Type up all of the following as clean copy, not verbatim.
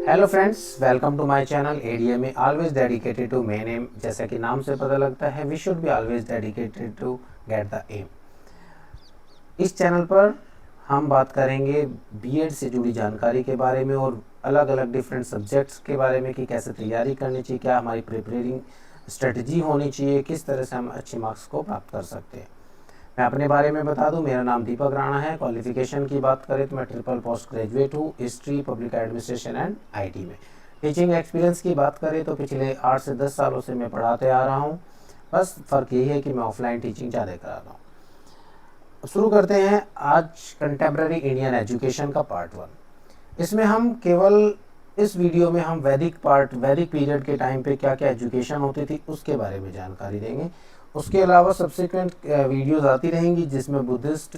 Hello friends, welcome to my channel ADMA always dedicated to main aim. जैसा कि नाम से पता लगता है, we should be always dedicated to get the aim. इस चैनल पर हम बात करेंगे बीएड से जुड़ी जानकारी के बारे में और अलग अलग डिफरेंट सब्जेक्ट्स के बारे में कि कैसे तैयारी करनी चाहिए, क्या हमारी प्रिपेयरिंग स्ट्रेटजी होनी चाहिए, किस तरह से हम अच्छे मार्क्स को प्राप्त कर सकते हैं। मैं अपने बारे में बता दूं, मेरा नाम दीपक राणा है। क्वालिफिकेशन की बात करें तो मैं ट्रिपल पोस्ट ग्रेजुएट हूँ history, public administration and IT में। टीचिंग एक्सपीरियंस की बात करें तो पिछले 8 से 10 सालों से मैं पढ़ाते आ रहा हूँ। बस फ़र्क यही है कि मैं ऑफलाइन टीचिंग ज़्यादा कराता हूँ। शुरू करते हैं आज कंटेम्प्रेरी इंडियन एजुकेशन का पार्ट 1। इसमें हम केवल इस वीडियो में हम वैदिक पीरियड के टाइम पे क्या क्या एजुकेशन होती थी उसके बारे में जानकारी देंगे। उसके अलावा सब्सिक्वेंट वीडियोस आती रहेंगी जिसमें बुद्धिस्ट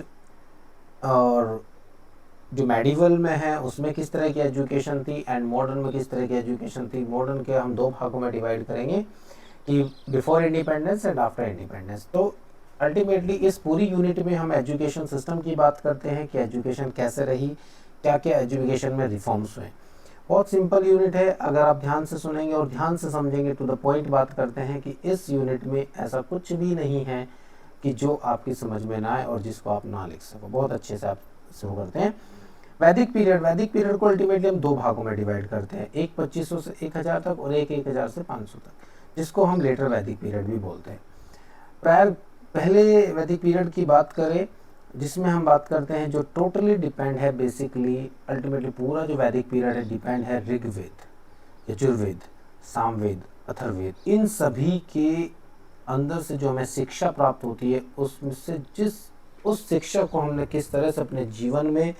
और जो मेडिवल में है उसमें किस तरह की एजुकेशन थी एंड मॉडर्न में किस तरह की एजुकेशन थी। मॉडर्न के हम 2 भागों में डिवाइड करेंगे कि before independence and after independence. तो अल्टीमेटली इस पूरी यूनिट में हम एजुकेशन सिस्टम की बात करते हैं कि एजुकेशन कैसे रही, क्या क्या एजुकेशन में रिफॉर्म्स हुए। बहुत सिंपल यूनिट है, अगर आप ध्यान से सुनेंगे और ध्यान से समझेंगे, टू द पॉइंट बात करते हैं कि इस यूनिट में ऐसा कुछ भी नहीं है कि जो आपकी समझ में ना आए और जिसको आप ना लिख सको। बहुत अच्छे से आप शुरू करते हैं। वैदिक पीरियड को अल्टीमेटली हम 2 भागों में डिवाइड करते हैं, एक 2500 से 1000 तक और एक 1000 से 500 तक, जिसको हम लेटर वैदिक पीरियड भी बोलते हैं। पहले वैदिक पीरियड की बात करें जिसमें हम बात करते हैं जो टोटली डिपेंड है, बेसिकली अल्टीमेटली पूरा जो वैदिक पीरियड है डिपेंड है ऋग्वेद, यजुर्वेद, सामवेद, अथर्ववेद, इन सभी के अंदर से जो हमें शिक्षा प्राप्त होती है उसमें से उस शिक्षा को हमने किस तरह से अपने जीवन में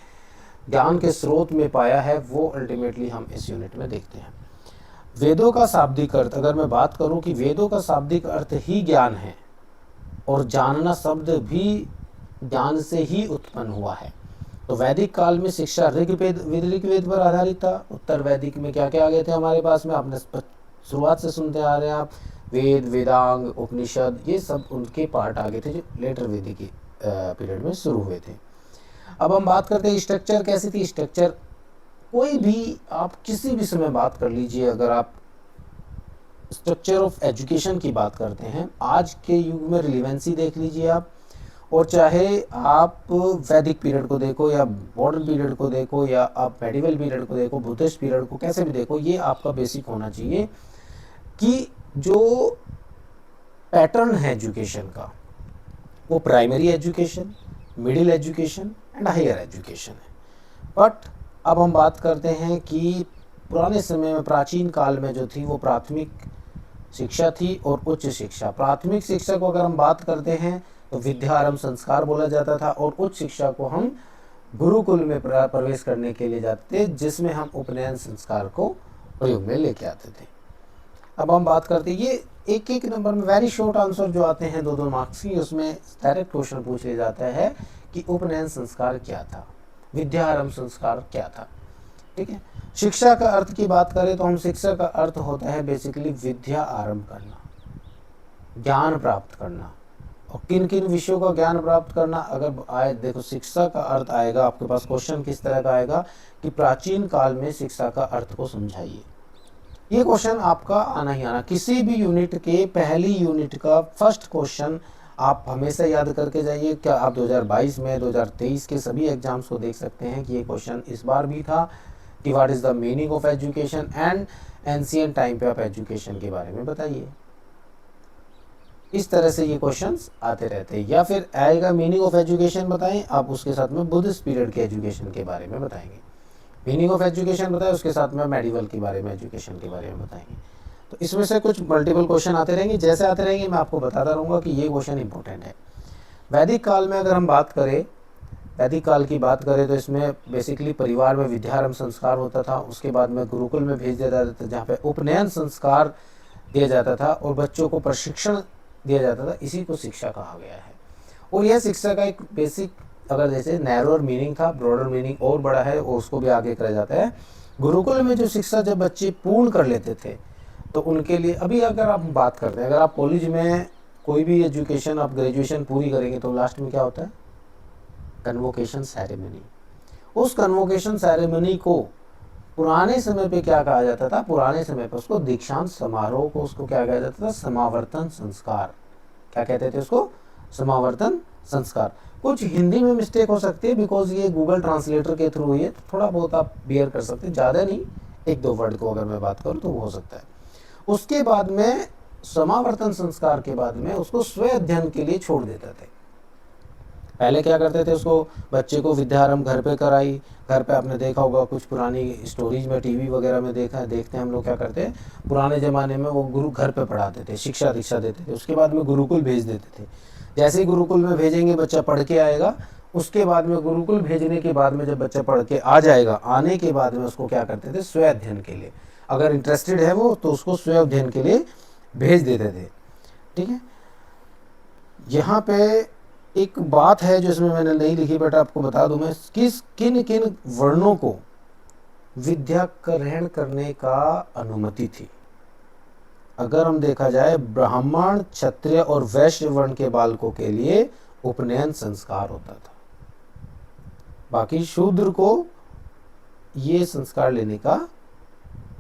ज्ञान के स्रोत में पाया है वो अल्टीमेटली हम इस यूनिट में देखते हैं। वेदों का शाब्दिक अर्थ, अगर मैं बात करूं कि वेदों का शाब्दिक अर्थ ही ज्ञान है और जानना शब्द भी ज्ञान से ही उत्पन्न हुआ है। तो वैदिक काल में शिक्षा ऋग्वेद पर आधारित था। उत्तर वैदिक में क्या क्या आ गए थे हमारे पास में, आपने शुरुआत से सुनते आ रहे हैं आप, वेद, वेदांग, उपनिषद, ये सब उनके पार्ट आ गए थे जो लेटर वैदिक पीरियड में शुरू हुए थे। अब हम बात करते हैं स्ट्रक्चर कैसी थी। स्ट्रक्चर कोई भी आप किसी भी समय बात कर लीजिए, अगर आप स्ट्रक्चर ऑफ एजुकेशन की बात करते हैं आज के युग में रिलेवेंसी देख लीजिए आप, और चाहे आप वैदिक पीरियड को देखो या मॉडर्न पीरियड को देखो या आप मेडिवल पीरियड को देखो, बुद्धिस्ट पीरियड को, कैसे भी देखो, ये आपका बेसिक होना चाहिए कि जो पैटर्न है एजुकेशन का वो primary education, middle education and higher education है। बट अब हम बात करते हैं कि पुराने समय में, प्राचीन काल में जो थी वो प्राथमिक शिक्षा थी और उच्च शिक्षा। प्राथमिक शिक्षा को अगर हम बात करते हैं तो विद्या आरंभ संस्कार बोला जाता था और उच्च शिक्षा को हम गुरुकुल में प्रवेश करने के लिए जाते थे, जिसमें हम उपनयन संस्कार को प्रयोग में लेके आते थे। अब हम बात करते हैं, ये एक नंबर में वेरी शॉर्ट आंसर जो आते हैं 2-2 मार्क्स की, उसमें डायरेक्ट क्वेश्चन पूछ लिया जाता है कि उपनयन संस्कार क्या था, विद्या आरंभ संस्कार क्या था। ठीक है। शिक्षा का अर्थ की बात करें तो हम शिक्षा का अर्थ होता है बेसिकली विद्या आरंभ करना, ज्ञान प्राप्त करना। और किन किन विषयों का ज्ञान प्राप्त करना, अगर आए देखो शिक्षा का अर्थ आएगा आपके पास, क्वेश्चन किस तरह का आएगा कि प्राचीन काल में शिक्षा का अर्थ को समझाइए। ये क्वेश्चन आपका आना ही आना, किसी भी यूनिट के पहली यूनिट का फर्स्ट क्वेश्चन आप हमेशा याद करके जाइए। क्या आप 2022 में 2023 के सभी एग्जाम्स को देख सकते हैं कि ये क्वेश्चन इस बार भी था कि what is the meaning of education and ancient time पे आप एजुकेशन के बारे में बताइए। इस तरह से ये क्वेश्चंस आते रहते हैं। या फिर आएगा मीनिंग ऑफ एजुकेशन बताएं, आप उसके साथ में बुद्धिस्ट पीरियड के एजुकेशन के बारे में बताएंगे। मीनिंग ऑफ एजुकेशन बताएं, उसके साथ में मेडिवल के बारे में, एजुकेशन के बारे में बताएंगे। तो इसमें से कुछ मल्टीपल क्वेश्चन आते रहेंगे, जैसे आते रहेंगे मैं आपको बताता रहूँगा कि ये क्वेश्चन इंपॉर्टेंट है। वैदिक काल में अगर हम बात करें, वैदिक काल की बात करें तो इसमें बेसिकली परिवार में विद्यारंभ संस्कार होता था, उसके बाद में गुरुकुल में भेज दिया जाता था जहाँ पे उपनयन संस्कार दिया जाता था और बच्चों को प्रशिक्षण दिया जाता था। इसी को शिक्षा कहा गया है। और यह शिक्षा का एक बेसिक, अगर जैसे नैरोर मीनिंग था, ब्रॉडर मीनिंग और बड़ा है और उसको भी आगे करा जाता है। गुरुकुल में जो शिक्षा जब बच्चे पूर्ण कर लेते थे तो उनके लिए, अभी अगर आप बात करते हैं, अगर आप कॉलेज में कोई भी एजुकेशन, आप ग्रेजुएशन पूरी करेंगे तो लास्ट में क्या होता है, कन्वोकेशन सेरेमनी। उस कन्वोकेशन सेरेमनी को पुराने समय पे क्या कहा जाता था, पुराने समय पे उसको दीक्षांत समारोह को उसको क्या कहा जाता था, समावर्तन संस्कार। क्या कहते थे उसको, समावर्तन संस्कार। कुछ हिंदी में मिस्टेक हो सकती है बिकॉज ये गूगल ट्रांसलेटर के थ्रू ही है, थोड़ा बहुत आप बियर कर सकते हैं, ज़्यादा नहीं, एक दो वर्ड को अगर मैं बात करूँ तो वो हो सकता है। उसके बाद में समावर्तन संस्कार के बाद में उसको स्व अध्ययन के लिए छोड़ देते थे। पहले क्या करते थे, उसको बच्चे को विद्यारंभ घर पे कराई, घर पे आपने देखा होगा कुछ पुरानी स्टोरीज में, टीवी वगैरह में देखा है, देखते हैं हम लोग क्या करते हैं, पुराने ज़माने में वो गुरु घर पे पढ़ाते थे, शिक्षा दीक्षा देते थे, उसके बाद में गुरुकुल भेज देते थे। जैसे ही गुरुकुल में भेजेंगे बच्चा पढ़ के आएगा, उसके बाद में गुरुकुल भेजने के बाद में जब बच्चा पढ़ के आ जाएगा, आने के बाद में उसको क्या करते थे, स्व अध्ययन के लिए, अगर इंटरेस्टेड है वो तो उसको स्व अध्ययन के लिए भेज देते थे। ठीक है, यहाँ पे एक बात है जो इसमें मैंने नहीं लिखी, बट आपको बता दूं मैं, किन किन वर्णों को विद्या ग्रहण करने का अनुमति थी। अगर हम देखा जाए, ब्राह्मण, क्षत्रिय और वैश्य वर्ण के बालकों के लिए उपनयन संस्कार होता था, बाकी शूद्र को ये संस्कार लेने का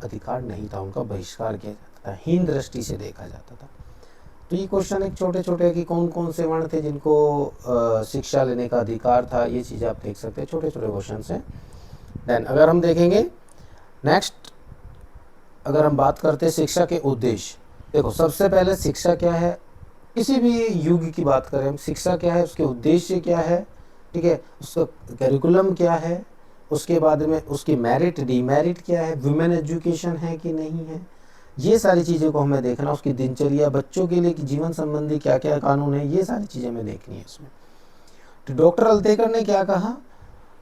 अधिकार नहीं था, उनका बहिष्कार किया जाता था, हीन दृष्टि से देखा जाता था। तो ये क्वेश्चन एक छोटे छोटे कि कौन कौन से वर्ण थे जिनको शिक्षा लेने का अधिकार था, ये चीज़ आप देख सकते हैं, छोटे छोटे क्वेश्चन हैं। देन अगर हम देखेंगे नेक्स्ट, अगर हम बात करते हैं शिक्षा के उद्देश्य, देखो सबसे पहले शिक्षा क्या है, किसी भी युग की बात करें हम, शिक्षा क्या है, उसके उद्देश्य क्या है, ठीक है, उसका करिकुलम क्या है, उसके बाद में उसकी मेरिट डीमेरिट क्या है, वुमेन एजुकेशन है कि नहीं है, ये सारी चीज़ों को हमें देखना, उसकी दिनचर्या, बच्चों के लिए जीवन संबंधी क्या क्या कानून है, ये सारी चीज़ें हमें देखनी है इसमें। तो डॉक्टर अल्तेकर ने क्या कहा,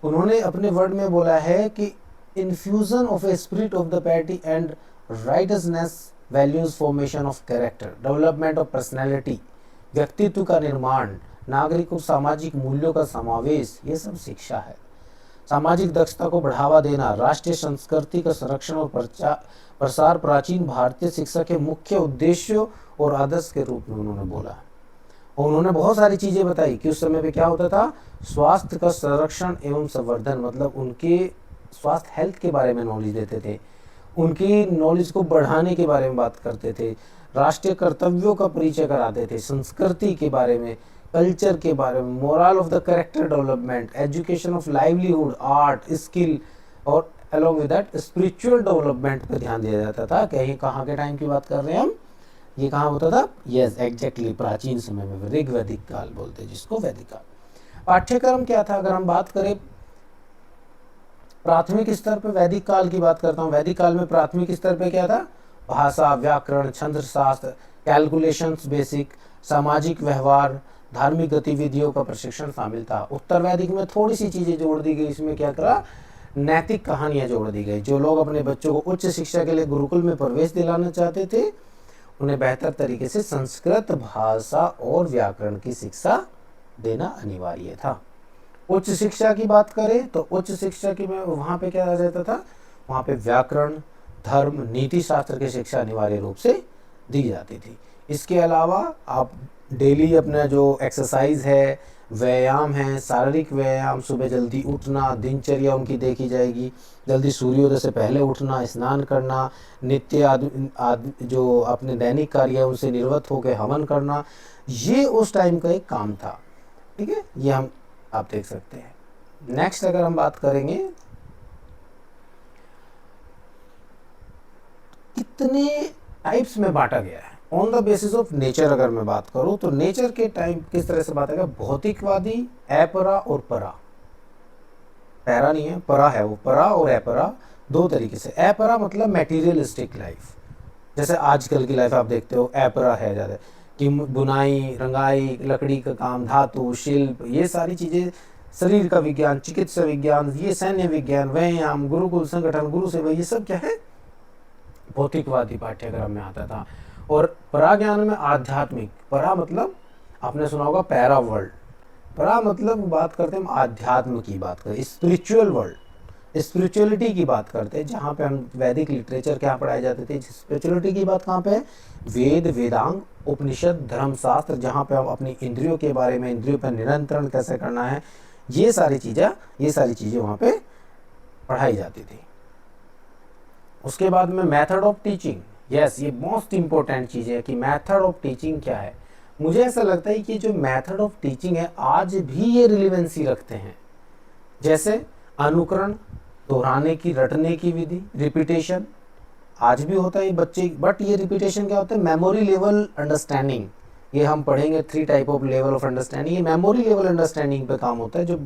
उन्होंने अपने वर्ड में बोला है कि infusion of a spirit of the parity and righteousness, values, formation of character, development of personality, व्यक्तित्व का निर्माण, नागरिक और सामाजिक मूल्यों का समावेश, ये सब शिक्षा है। सामाजिक दक्षता को बढ़ावा देना, राष्ट्रीय संस्कृति का संरक्षण और प्रसार प्राचीन भारतीय शिक्षा के मुख्य उद्देश्यों और आदर्श के रूप में उन्होंने बोला। और उन्होंने बहुत सारी चीज़ें बताई कि उस समय पे क्या होता था, स्वास्थ्य का संरक्षण एवं संवर्धन, मतलब उनके स्वास्थ्य हेल्थ के बारे में नॉलेज देते थे, उनकी नॉलेज को बढ़ाने के बारे में बात करते थे, राष्ट्रीय कर्तव्यों का परिचय कराते थे, संस्कृति के बारे में, कल्चर के बारे में, moral of the character development, education of livelihood, art, skill और along with that spiritual development पर ध्यान दिया जाता था। कहीं कहाँ के टाइम की बात कर रहे हैं हम, ये कहाँ होता था, यस एग्जैक्टली प्राचीन समय में, ऋग वैदिक काल बोलते हैं जिसको, वैदिक काल। पाठ्यक्रम क्या था, अगर हम बात करें प्राथमिक स्तर पर, वैदिक काल की बात करता हूँ, वैदिक काल में प्राथमिक स्तर पे क्या था, भाषा, व्याकरण, छंद शास्त्र, कैलकुलेशंस बेसिक, सामाजिक व्यवहार, धार्मिक गतिविधियों का प्रशिक्षण शामिल था। उत्तर वैदिक में थोड़ी सी चीजें जोड़ दी गई, इसमें क्या करा, नैतिक कहानियां जोड़ दी गई। जो लोग अपने बच्चों को उच्च शिक्षा के लिए गुरुकुल में प्रवेश दिलाना चाहते थे, उन्हें बेहतर तरीके से संस्कृत भाषा और व्याकरण की शिक्षा देना अनिवार्य था। उच्च शिक्षा की बात करें तो उच्च शिक्षा की में वहाँ पे क्या आ जाता था, वहाँ पे व्याकरण, धर्म, नीति शास्त्र की शिक्षा अनिवार्य रूप से दी जाती थी। इसके अलावा आप डेली अपना जो एक्सरसाइज है, व्यायाम है, शारीरिक व्यायाम, सुबह जल्दी उठना, दिनचर्या उनकी देखी जाएगी, जल्दी सूर्योदय से पहले उठना, स्नान करना, नित्य जो अपने दैनिक कार्य है उनसे निर्वृत्त होकर हवन करना, ये उस टाइम का एक काम था। ठीक है, ये हम आप देख सकते हैं। नेक्स्ट अगर हम बात करेंगे, कितने टाइप्स में बांटा गया है on the basis of nature, अगर मैं बात करूं तो नेचर के टाइम किस तरह से बात है, भौतिकवादी, अपरा और परा, पैरा नहीं है, परा है, वो परा और अपरा दो तरीके से। अपरा मतलब मैटीरियलिस्टिक लाइफ, जैसे आजकल की लाइफ आप देखते हो, अपरा है ज़्यादा कि बुनाई, रंगाई, लकड़ी का काम, धातु, शिल्प, ये सारी चीज़ें, शरीर का विज्ञान, चिकित्सा विज्ञान, ये सैन्य विज्ञान, व्यायाम, गुरुकुल संगठन, गुरु सेवा, ये सब क्या है, भौतिकवादी पाठ्यक्रम में आता था। और परा ज्ञान में आध्यात्मिक, परा मतलब आपने सुना होगा पैरा वर्ल्ड, परा मतलब बात करते हैं हम आध्यात्म की बात करें, स्पिरिचुअल वर्ल्ड, स्पिरिचुअलिटी की बात करते हैं, जहाँ पे हम वैदिक लिटरेचर क्या पढ़ाए जाते थे, स्पिरिचुअलिटी की बात कहाँ पे है, वेद, वेदांग, उपनिषद, धर्मशास्त्र, जहाँ पे हम अपनी इंद्रियों के बारे में, इंद्रियों पर नियंत्रण कैसे करना है, ये सारी चीज़ें वहाँ पे पढ़ाई जाती थी। उसके बाद में मेथड ऑफ टीचिंग, यस ये मोस्ट इम्पोर्टेंट चीज़ है कि मेथड ऑफ टीचिंग क्या है। मुझे ऐसा लगता है कि जो मेथड ऑफ टीचिंग है आज भी ये रिलेवेंसी रखते हैं। जैसे अनुकरण, दोहराने की, रटने की विधि, रिपीटेशन आज भी होता है बच्चे, बट ये रिपीटेशन क्या होता है, मेमोरी लेवल अंडरस्टैंडिंग। ये हम पढ़ेंगे 3 type of level of understanding. ये मेमोरी लेवल अंडरस्टैंडिंग पे काम होता है, जो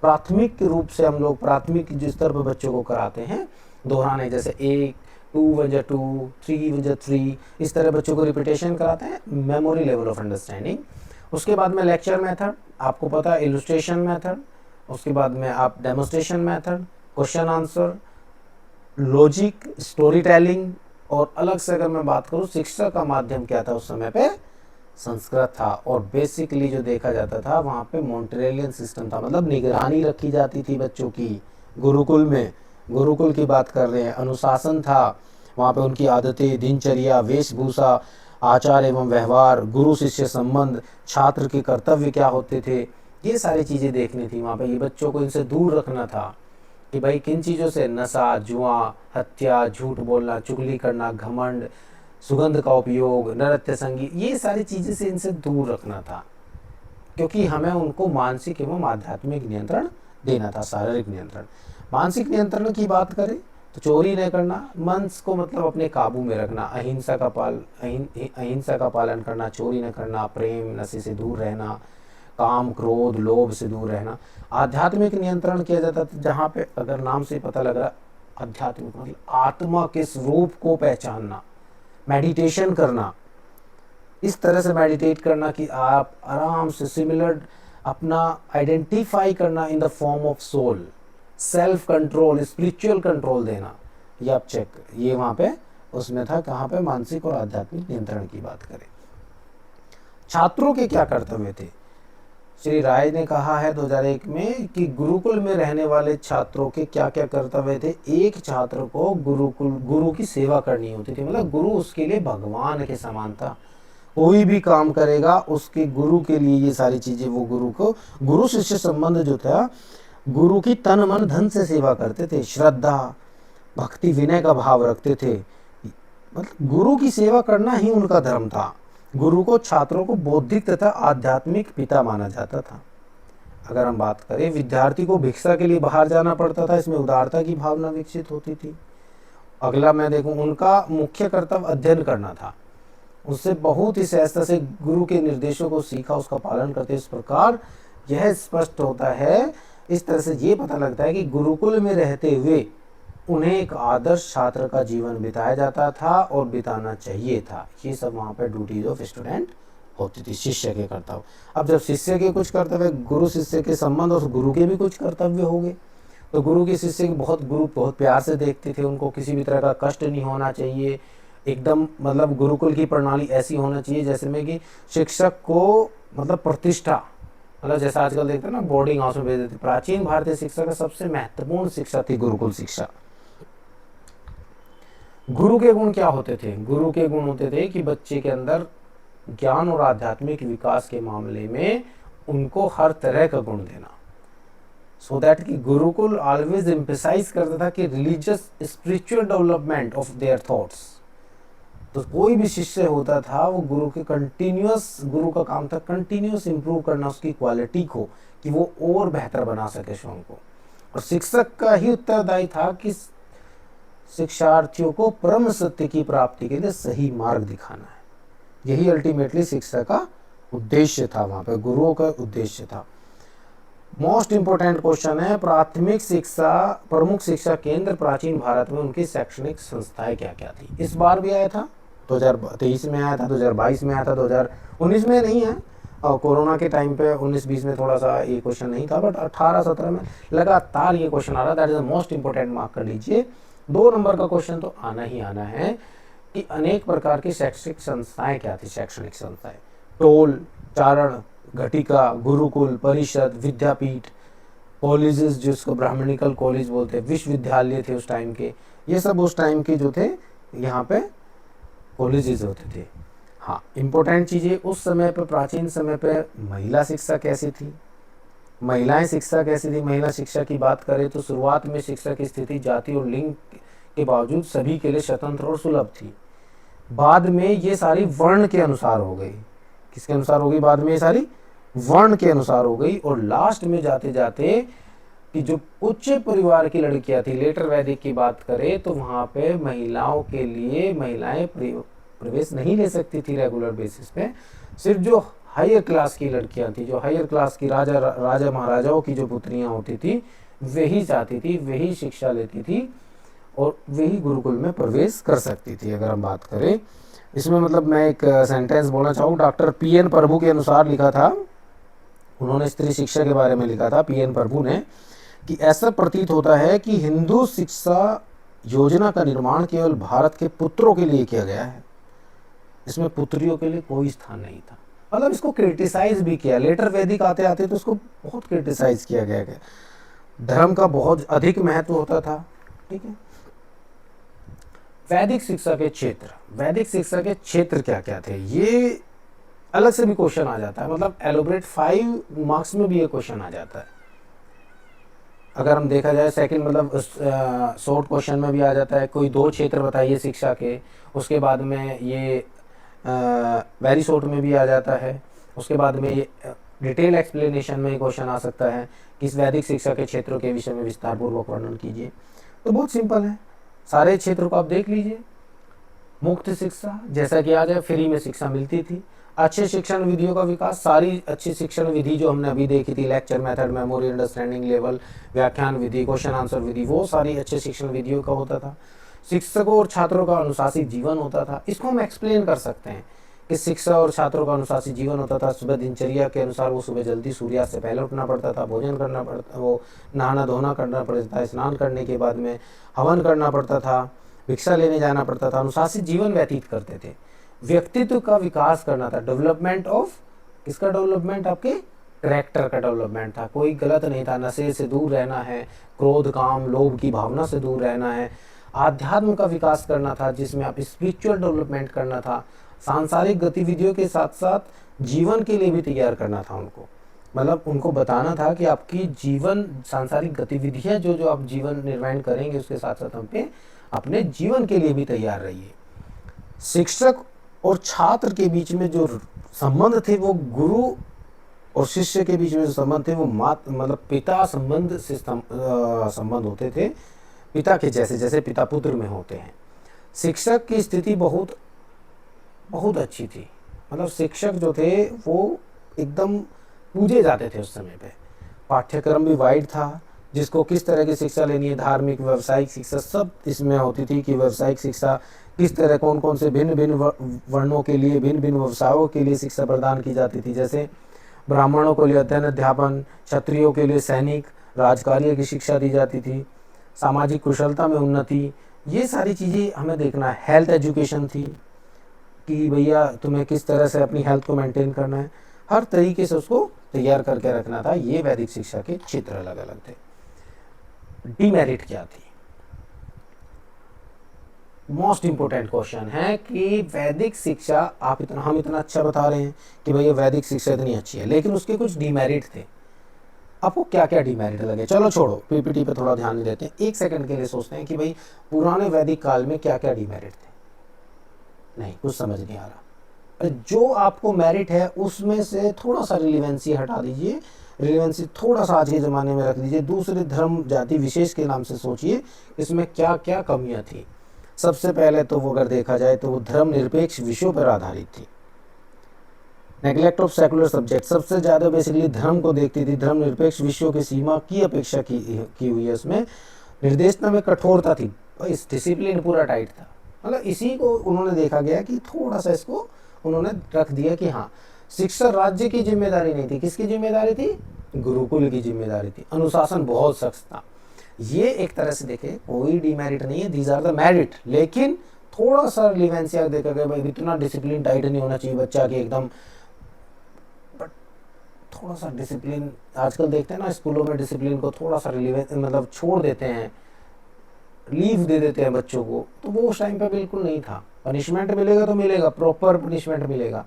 प्राथमिक रूप से हम लोग प्राथमिक जिस स्तर पर बच्चों को कराते हैं दोहराने, जैसे 1 2 1 जा 2 3 1 जा 3, इस तरह बच्चों को रिपीटेशन कराते हैं, मेमोरी लेवल ऑफ अंडरस्टैंडिंग। उसके बाद में लेक्चर मेथड, आपको पता है, इलस्ट्रेशन मेथड, उसके बाद में आप demonstration method, question answer, logic, story telling. और अलग से अगर मैं बात करूं, शिक्षा का माध्यम क्या था उस समय पे, संस्कृत था। और बेसिकली जो देखा जाता था वहाँ पे मॉन्टेरेलियन सिस्टम था, मतलब निगरानी रखी जाती थी बच्चों की गुरुकुल में। गुरुकुल की बात कर रहे हैं, अनुशासन था वहाँ पे, उनकी आदतें, दिनचर्या, वेशभूषा, आचार एवं व्यवहार, गुरु शिष्य संबंध, छात्र के कर्तव्य क्या होते थे, ये सारी चीज़ें देखनी थी वहाँ पे। ये बच्चों को इनसे दूर रखना था कि भाई किन चीज़ों से, नशा, जुआ, हत्या, झूठ बोलना, चुगली करना, घमंड, सुगंध का उपयोग, नृत्य, संगीत, ये सारी चीज़ें से इनसे दूर रखना था, क्योंकि हमें उनको मानसिक एवं आध्यात्मिक नियंत्रण देना था, शारीरिक नियंत्रण। मानसिक नियंत्रण की बात करें तो चोरी नहीं करना, मन को मतलब अपने काबू में रखना, अहिंसा का पालन करना, चोरी न करना, प्रेम, नशे से दूर रहना, काम, क्रोध, लोभ से दूर रहना। आध्यात्मिक नियंत्रण किया जाता था, जहाँ पे अगर नाम से पता लग रहा, आध्यात्मिक मतलब आत्मा के स्वरूप को पहचानना, मेडिटेशन करना, इस तरह से मेडिटेट करना कि आप आराम से सिमिलर अपना आइडेंटिफाई करना in the form of soul, self control, spiritual control देना। ये आप चेक, ये वहाँ पे उसमें था, कहाँ पे, मानसिक और आध्यात्मिक नियंत्रण की बात करें। छात्रों के क्या कर्तव्य थे, श्री राय ने कहा है 2001 में कि गुरुकुल में रहने वाले छात्रों के क्या क्या कर्तव्य थे। एक छात्र को गुरु की सेवा करनी होती थी, मतलब गुरु उसके लिए भगवान के समान था। कोई भी काम करेगा उसके गुरु के लिए ये सारी चीजें, वो गुरु को, गुरु शिष्य संबंध जो था, गुरु की तन मन धन से सेवा करते थे, श्रद्धा, भक्ति, विनय का भाव रखते थे, मतलब गुरु की सेवा करना ही उनका धर्म था। गुरु को छात्रों को बौद्धिक तथा आध्यात्मिक पिता माना जाता था। अगर हम बात करें, विद्यार्थी को भिक्षा के लिए बाहर जाना पड़ता था, इसमें उदारता की भावना विकसित होती थी। अगला मैं देखूं, उनका मुख्य कर्तव्य अध्ययन करना था, उससे बहुत ही सहजता से गुरु के निर्देशों को सीखा, उसका पालन करते। इस प्रकार यह स्पष्ट होता है, इस तरह से ये पता लगता है कि गुरुकुल में रहते हुए उन्हें एक आदर्श छात्र का जीवन बिताया जाता था और बिताना चाहिए था। ये सब वहाँ पे ड्यूटीज ऑफ स्टूडेंट होती थी, शिष्य के कर्तव्य। अब जब शिष्य के कुछ कर्तव्य, गुरु शिष्य के संबंध और गुरु के भी कुछ कर्तव्य हो गए, तो गुरु के शिष्य की गुरु बहुत प्यार से देखते थे, उनको किसी भी तरह का कष्ट नहीं होना चाहिए, एकदम मतलब गुरुकुल की प्रणाली ऐसी होना चाहिए जैसे में कि शिक्षक को मतलब प्रतिष्ठा, मतलब जैसा आजकल देखते हैं ना बोर्डिंग हाउस में भेज देते। प्राचीन भारतीय शिक्षा का सबसे महत्वपूर्ण शिक्षा थी गुरुकुल शिक्षा। गुरु के गुण क्या होते थे, गुरु के गुण होते थे कि बच्चे के अंदर ज्ञान और आध्यात्मिक विकास के मामले में उनको हर तरह का गुण देना, सो दैट कि गुरुकुल ऑलवेज एम्फसाइज करता था कि religious spiritual development of their thoughts. तो कोई भी शिष्य होता था वो गुरु के कंटिन्यूअस, गुरु का काम था कंटिन्यूअस इंप्रूव करना उसकी क्वालिटी को, कि वो और बेहतर बना सके स्वयं को। और शिक्षक का ही उत्तरदायी था कि शिक्षार्थियों को परम सत्य की प्राप्ति के लिए सही मार्ग दिखाना है। यही अल्टीमेटली शिक्षा का उद्देश्य था, वहां पे गुरुओं का उद्देश्य था। मोस्ट इंपोर्टेंट क्वेश्चन है, प्राथमिक शिक्षा, प्रमुख शिक्षा केंद्र प्राचीन भारत में उनकी शैक्षणिक संस्थाएं क्या क्या थी। इस बार भी आया था, 2023 में आया था, 2022 में आया था, 2019 में नहीं है, और कोरोना के टाइम पे 19-20 में थोड़ा सा ये क्वेश्चन नहीं था, बट 18-17 में लगातार ये क्वेश्चन आ रहा। That is the most important, mark कर लीजिए। 2 नंबर का क्वेश्चन तो आना ही आना है कि अनेक प्रकार की शैक्षिक संस्थाएं क्या थी। शैक्षणिक संस्थाएं, टोल, चारण, घटिका, गुरुकुल, परिषद, विद्यापीठ, कॉलेजेस जिसको ब्राह्मणिकल कॉलेज बोलते हैं, विश्वविद्यालय थे उस टाइम के, ये सब उस टाइम के जो थे यहाँ पे कॉलेजेस होते थे। हाँ, इम्पोर्टेंट चीज़ें उस समय पे, प्राचीन समय पे महिला शिक्षा कैसी थी, महिलाएं शिक्षा कैसी थी। महिला शिक्षा की बात करें तो शुरुआत में शिक्षा की स्थिति जाति और लिंग के बावजूद सभी के लिए स्वतंत्र और सुलभ थी। बाद में ये सारी वर्ण के अनुसार हो गई। किसके अनुसार हो गई? बाद में ये सारी वर्ण के अनुसार हो गई। और लास्ट में जाते जाते कि जो उच्च परिवार की लड़कियां थी, लेटर वैदिक की बात करें तो वहां पे महिलाओं के लिए महिलाएं प्रवेश नहीं ले सकती थी रेगुलर बेसिस पे। सिर्फ जो हायर क्लास की लड़कियां थी, जो हायर क्लास की राजा महाराजाओं की जो पुत्रियां होती थी, वही चाहती थी, वही शिक्षा लेती थी और वही गुरुकुल में प्रवेश कर सकती थी। अगर हम बात करें इसमें, मतलब मैं एक सेंटेंस बोलना चाहूँ, डॉक्टर पीएन प्रभु के अनुसार लिखा था, उन्होंने स्त्री शिक्षा के बारे में लिखा था पीएन प्रभु ने, कि ऐसा प्रतीत होता है कि हिंदू शिक्षा योजना का निर्माण केवल भारत के पुत्रों के लिए किया गया है। इसमें पुत्रियों के लिए कोई स्थान नहीं था। मतलब इसको क्रिटिसाइज भी किया, लेटर वैदिक आते आते तो इसको बहुत क्रिटिसाइज किया गया है। धर्म का बहुत अधिक महत्व होता था। ठीक है, वैदिक शिक्षा के क्षेत्र, वैदिक शिक्षा के क्षेत्र क्या क्या थे, ये अलग से भी क्वेश्चन आ जाता है। मतलब एलोबरेट 5 मार्क्स में भी ये क्वेश्चन आ जाता है। अगर हम देखा जाए सेकंड, मतलब शॉर्ट क्वेश्चन में भी आ जाता है, कोई 2 क्षेत्र बताइए शिक्षा के। उसके बाद में ये वेरी शॉर्ट में भी आ जाता है। उसके बाद में ये डिटेल एक्सप्लेनेशन में क्वेश्चन आ सकता है कि इस वैदिक शिक्षा के क्षेत्रों के विषय में विस्तार पूर्वक वर्णन कीजिए। तो बहुत सिंपल है, सारे क्षेत्रों को आप देख लीजिए। मुक्त शिक्षा, जैसा कि आज फ्री में शिक्षा मिलती थी। अच्छे शिक्षण विधियों का विकास, सारी अच्छी शिक्षण विधि जो हमने अभी देखी थी, lecture method, memory, understanding level, व्याख्यान विधि, क्वेश्चन आंसर विधि, वो सारी अच्छे शिक्षण विधियों का होता था। शिक्षकों और छात्रों का अनुशासित जीवन होता था। इसको हम एक्सप्लेन कर सकते हैं कि शिक्षा और छात्रों का अनुशासित जीवन होता था। सुबह दिनचर्या के अनुसार वो सुबह जल्दी सूर्यास्त से पहले उठना पड़ता था, भोजन करना पड़ता, वो नहाना धोना करना पड़ता था, स्नान करने के बाद में हवन करना पड़ता था, भिक्षा लेने जाना पड़ता था, अनुशासित जीवन व्यतीत करते थे। व्यक्तित्व का विकास करना था, डेवलपमेंट ऑफ, किसका डेवलपमेंट? आपके कैरेक्टर का डेवलपमेंट था। कोई गलत नहीं था, नशे से दूर रहना है, क्रोध काम लोभ की भावना से दूर रहना है। आध्यात्म का विकास करना था, जिसमें आप स्पिरिचुअल डेवलपमेंट करना था। सांसारिक गतिविधियों के साथ साथ जीवन के लिए भी तैयार करना था उनको। मतलब उनको बताना था कि आपकी जीवन सांसारिक गतिविधियां जो जो आप जीवन निर्वहन करेंगे, उसके साथ साथ हम पे अपने जीवन के लिए भी तैयार रहिए। शिक्षक और छात्र के बीच में जो संबंध थे, वो गुरु और शिष्य के बीच में जो संबंध थे, वो मतलब पिता संबंध से संबंध होते थे, पिता के जैसे, जैसे पिता पुत्र में होते हैं। शिक्षक की स्थिति बहुत बहुत अच्छी थी। मतलब शिक्षक जो थे वो एकदम पूजे जाते थे उस समय पे। पाठ्यक्रम भी वाइड था, जिसको किस तरह की शिक्षा लेनी है, धार्मिक, व्यावसायिक शिक्षा सब इसमें होती थी। कि व्यावसायिक शिक्षा किस तरह, कौन कौन से भिन्न भिन्न वर्णों के लिए, भिन्न भिन्न व्यवसायों के लिए शिक्षा प्रदान की जाती थी। जैसे ब्राह्मणों के लिए अध्ययन अध्यापन, क्षत्रियों के लिए सैनिक, राजकार्य की शिक्षा दी जाती थी, सामाजिक कुशलता में उन्नति, ये सारी चीज़ें हमें देखना है। हेल्थ एजुकेशन थी कि भैया तुम्हें किस तरह से अपनी हेल्थ को मेंटेन करना है, हर तरीके से उसको तैयार करके रखना था। ये वैदिक शिक्षा के क्षेत्र अलग अलग थे। डीमेरिट क्या थी? मोस्ट इंपोर्टेंट क्वेश्चन है कि वैदिक शिक्षा हम इतना अच्छा बता रहे हैं कि भैया वैदिक शिक्षा इतनी अच्छी है, लेकिन उसके कुछ डीमेरिट थे। आपको क्या क्या डीमेरिट लगे? चलो छोड़ो, पीपीटी पे थोड़ा ध्यान देते हैं, एक सेकंड के लिए सोचते हैं कि भाई पुराने वैदिक काल में क्या क्या डीमेरिट थे। नहीं, कुछ समझ नहीं आ रहा। जो आपको मेरिट है उसमें से थोड़ा सा रिलेवेंसी हटा दीजिए, रिलेवेंसी थोड़ा सा आज के ज़माने में रख दीजिए। दूसरे धर्म जाति विशेष के नाम से सोचिए इसमें क्या क्या कमियां थी। सबसे पहले तो वो अगर देखा जाए तो वो धर्म निरपेक्ष विषयों पर आधारित थी। नेग्लेक्ट ऑफ सेकुलर सब्जेक्ट, सबसे ज़्यादा बेसिकली धर्म को देखती थी। धर्म निरपेक्ष विषयों की सीमा की अपेक्षा की हुई है उसमें। निर्देशना में कठोरता थी, डिसिप्लिन पूरा टाइट था। मतलब इसी को उन्होंने देखा गया कि थोड़ा सा इसको उन्होंने रख दिया कि हाँ, शिक्षा राज्य की जिम्मेदारी नहीं थी। किसकी जिम्मेदारी थी? गुरुकुल की जिम्मेदारी थी। अनुशासन बहुत सख्त था। ये एक तरह से देखे कोई डिमेरिट नहीं है, दीज आर द मेरिट। लेकिन थोड़ा सा रिलेवेंसी देखा गया, भाई इतना डिसिप्लिन टाइट नहीं होना चाहिए बच्चा कि एकदम, बट थोड़ा सा डिसिप्लिन आजकल देखते हैं ना स्कूलों में, डिसिप्लिन को थोड़ा सा मतलब छोड़ देते हैं, लीव दे देते हैं बच्चों को। तो वो उस टाइम पे बिल्कुल नहीं था। पनिशमेंट मिलेगा तो मिलेगा, प्रॉपर पनिशमेंट मिलेगा।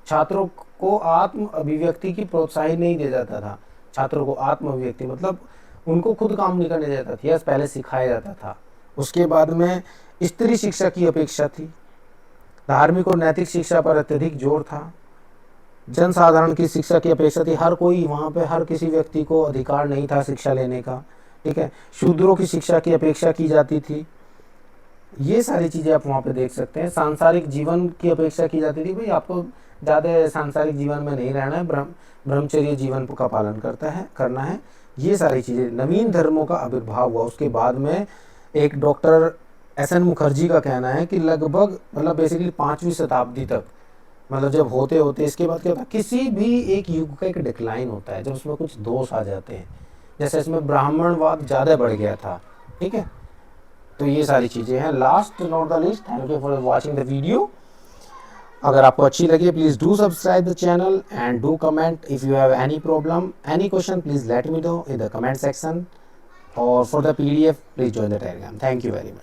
छात्रों को आत्म अभिव्यक्ति की प्रोत्साहित नहीं दिया जाता था। छात्रों को आत्म अभिव्यक्ति मतलब उनको खुद काम नहीं करने देता था, यस पहले सिखाया जाता था। उसके बाद में स्त्री शिक्षा की अपेक्षा थी, धार्मिक और नैतिक शिक्षा पर अत्यधिक जोर था, जनसाधारण की शिक्षा की अपेक्षा थी, हर कोई वहाँ पे, हर किसी व्यक्ति को अधिकार नहीं था शिक्षा लेने का, ठीक है, शूद्रों की शिक्षा की अपेक्षा की जाती थी। ये सारी चीज़ें आप वहाँ पे देख सकते हैं। सांसारिक जीवन की अपेक्षा की जाती थी, भाई आपको ज़्यादा सांसारिक जीवन में नहीं रहना है, ब्रह्मचर्य जीवन का पालन करना है। ये सारी चीज़ें, नवीन धर्मों का आविर्भाव हुआ। उसके बाद में एक डॉक्टर एस.एन. मुखर्जी का कहना है कि लगभग मतलब बेसिकली 5वीं शताब्दी तक, मतलब जब होते होते इसके बाद क्या होता है, किसी भी एक युग का एक डिक्लाइन होता है जब उसमें कुछ दोष आ जाते हैं, जैसे इसमें ब्राह्मणवाद ज़्यादा बढ़ गया था, ठीक है। तो ये सारी चीज़ें हैं। Last not the least, thank you for watching the video. अगर आपको अच्छी लगी please do subscribe the channel and do comment if you have any problem, any question, please let me know in the comment section, और for the PDF please join the Telegram. Thank you very much.